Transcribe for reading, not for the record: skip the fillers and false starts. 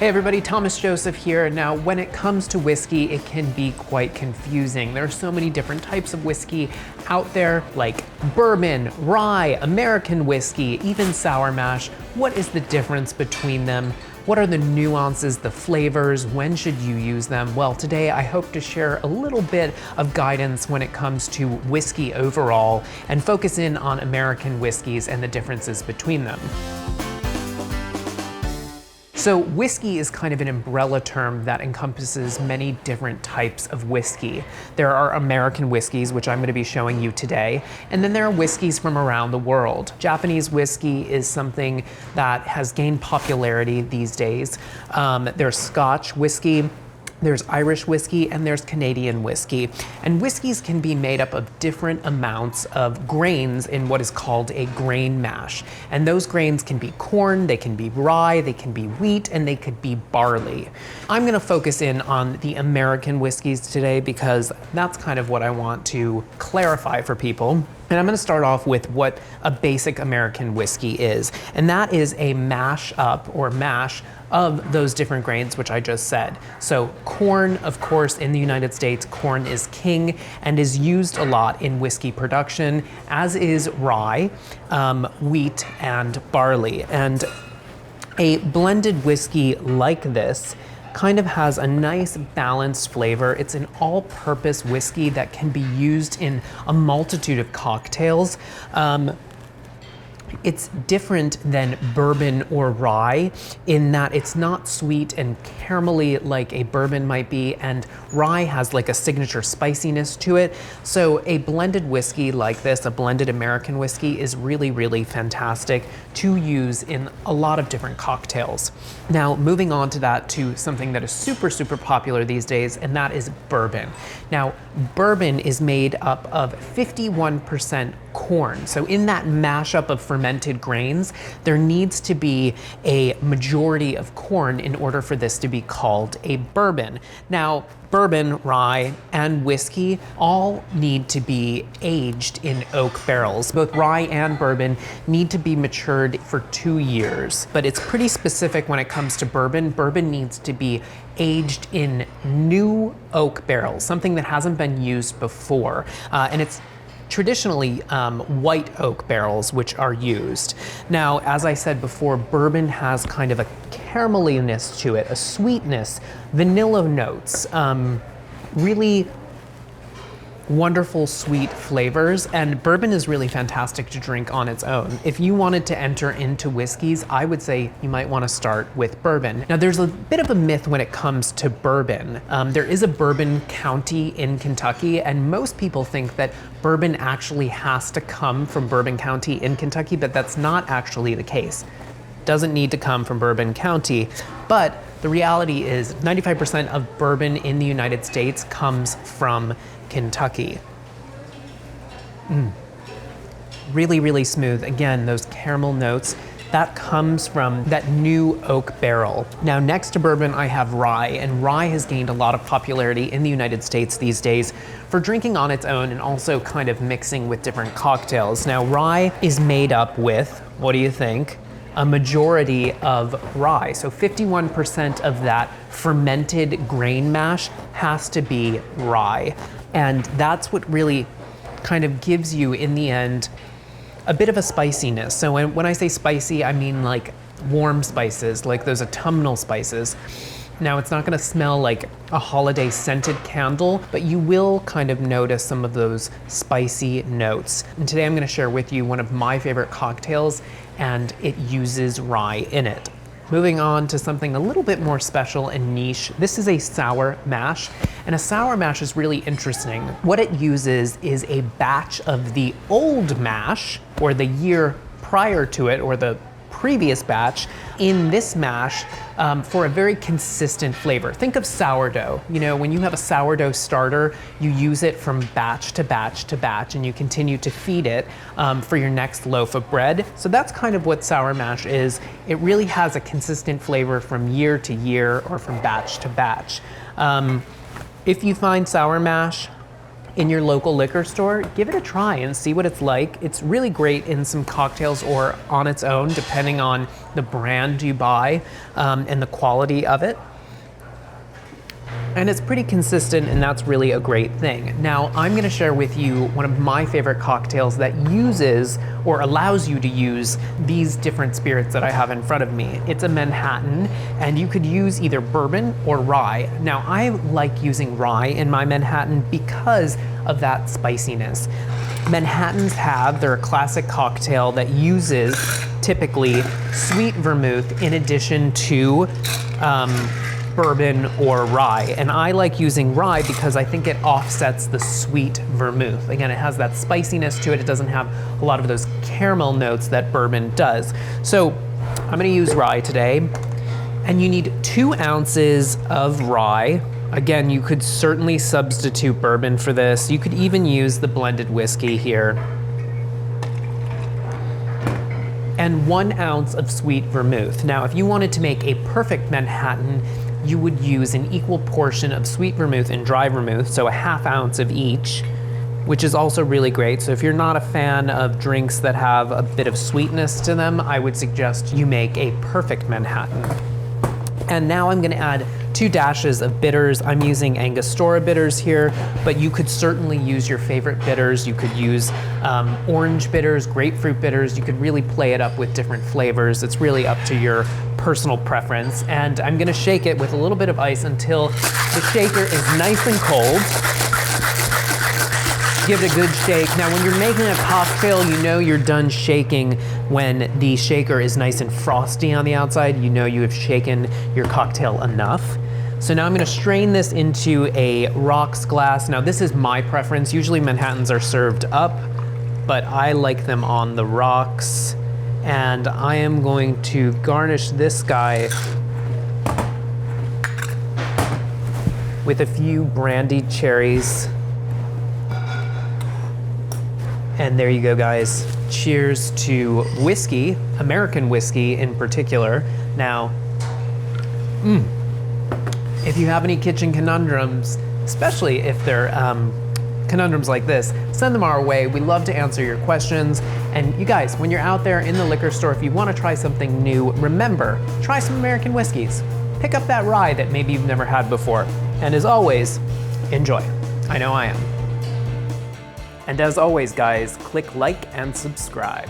Hey everybody, Thomas Joseph here. Now, when it comes to whiskey, it can be quite confusing. There are so many different types of whiskey out there, like bourbon, rye, American whiskey, even sour mash. What is the difference between them? What are the nuances, the flavors? When should you use them? Well, today I hope to share a little bit of guidance when it comes to whiskey overall and focus in on American whiskeys and the differences between them. So whiskey is kind of an umbrella term that encompasses many different types of whiskey. There are American whiskeys, which I'm going to be showing you today, and then there are whiskeys from around the world. Japanese whiskey is something that has gained popularity these days. There's Scotch whiskey, there's Irish whiskey, and there's Canadian whiskey. And whiskeys can be made up of different amounts of grains in what is called a grain mash. And those grains can be corn, they can be rye, they can be wheat, and they could be barley. I'm gonna focus in on the American whiskeys today because that's kind of what I want to clarify for people. And I'm gonna start off with what a basic American whiskey is. And that is a mash up or mash of those different grains, which I just said. So corn, of course, in the United States, corn is king and is used a lot in whiskey production, as is rye, wheat, and barley. And a blended whiskey like this kind of has a nice balanced flavor. It's an all-purpose whiskey that can be used in a multitude of cocktails. It's different than bourbon or rye in that it's not sweet and caramelly like a bourbon might be, and rye has like a signature spiciness to it. So a blended whiskey like this, a blended American whiskey, is really, really fantastic to use in a lot of different cocktails. Now, moving on to that, to something that is super, super popular these days, and that is bourbon. Now, bourbon is made up of 51% corn. So in that mashup of fermented grains, there needs to be a majority of corn in order for this to be called a bourbon. Now, bourbon, rye, and whiskey all need to be aged in oak barrels. Both rye and bourbon need to be matured for 2 years, but it's pretty specific when it comes to bourbon. Bourbon needs to be aged in new oak barrels, something that hasn't been used before, and it's traditionally white oak barrels which are used. Now, as I said before, bourbon has kind of a carameliness to it, a sweetness, vanilla notes, really wonderful sweet flavors, and bourbon is really fantastic to drink on its own. If you wanted to enter into whiskeys, I would say you might want to start with bourbon. Now, there's a bit of a myth when it comes to bourbon. There is a bourbon county in Kentucky, and most people think that bourbon actually has to come from Bourbon County in Kentucky, but that's not actually the case. Doesn't need to come from Bourbon County, but the reality is 95% of bourbon in the United States comes from Kentucky. Really, really smooth. Again, those caramel notes, that comes from that new oak barrel. Now, next to bourbon, I have rye, and rye has gained a lot of popularity in the United States these days for drinking on its own and also kind of mixing with different cocktails. Now, rye is made up with, what do you think? A majority of rye. So 51% of that fermented grain mash has to be rye. And that's what really kind of gives you, in the end, a bit of a spiciness. So when I say spicy, I mean like warm spices, like those autumnal spices. Now, it's not gonna smell like a holiday scented candle, but you will kind of notice some of those spicy notes. And today I'm gonna share with you one of my favorite cocktails, and it uses rye in it. Moving on to something a little bit more special and niche. This is a sour mash, and a sour mash is really interesting. What it uses is a batch of the old mash, or the year prior to it, or the previous batch, in this mash for a very consistent flavor. Think of sourdough. You know, when you have a sourdough starter, you use it from batch to batch to batch, and you continue to feed it for your next loaf of bread. So that's kind of what sour mash is. It really has a consistent flavor from year to year or from batch to batch. If you find sour mash in your local liquor store, give it a try and see what it's like. It's really great in some cocktails or on its own, depending on the brand you buy and the quality of it. And it's pretty consistent, and that's really a great thing. Now, I'm gonna share with you one of my favorite cocktails that uses or allows you to use these different spirits that I have in front of me. It's a Manhattan, and you could use either bourbon or rye. Now, I like using rye in my Manhattan because of that spiciness. Manhattans they're a classic cocktail that uses typically sweet vermouth in addition to bourbon or rye. And I like using rye because I think it offsets the sweet vermouth. Again, it has that spiciness to it. It doesn't have a lot of those caramel notes that bourbon does. So I'm gonna use rye today. And you need 2 ounces of rye. Again, you could certainly substitute bourbon for this. You could even use the blended whiskey here. And 1 ounce of sweet vermouth. Now, if you wanted to make a perfect Manhattan, you would use an equal portion of sweet vermouth and dry vermouth, so a 1/2 ounce of each, which is also really great. So if you're not a fan of drinks that have a bit of sweetness to them, I would suggest you make a perfect Manhattan. And now I'm gonna add 2 dashes of bitters. I'm using Angostura bitters here, but you could certainly use your favorite bitters. You could use orange bitters, grapefruit bitters. You could really play it up with different flavors. It's really up to your personal preference. And I'm gonna shake it with a little bit of ice until the shaker is nice and cold. Give it a good shake. Now, when you're making a cocktail, you know you're done shaking when the shaker is nice and frosty on the outside. You know you have shaken your cocktail enough. So now I'm gonna strain this into a rocks glass. Now, this is my preference. Usually Manhattans are served up, but I like them on the rocks. And I am going to garnish this guy with a few brandied cherries. And there you go, guys. Cheers to whiskey, American whiskey in particular. Now, if you have any kitchen conundrums, especially if they're conundrums like this, send them our way. We love to answer your questions. And you guys, when you're out there in the liquor store, if you want to try something new, remember, try some American whiskeys. Pick up that rye that maybe you've never had before. And as always, enjoy. I know I am. And as always, guys, click like and subscribe.